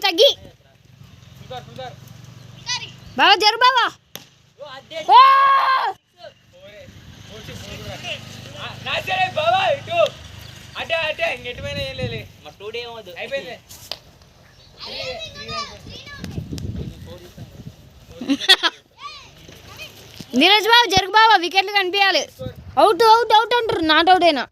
తగ్గి బావా జరు బావా నీరజ్ బాబు జరుగు బావా వికెట్లు కనిపించాలి అవుట్ అవుట్ అవుట్ అంటారు నాట్ అవుట్ అయినా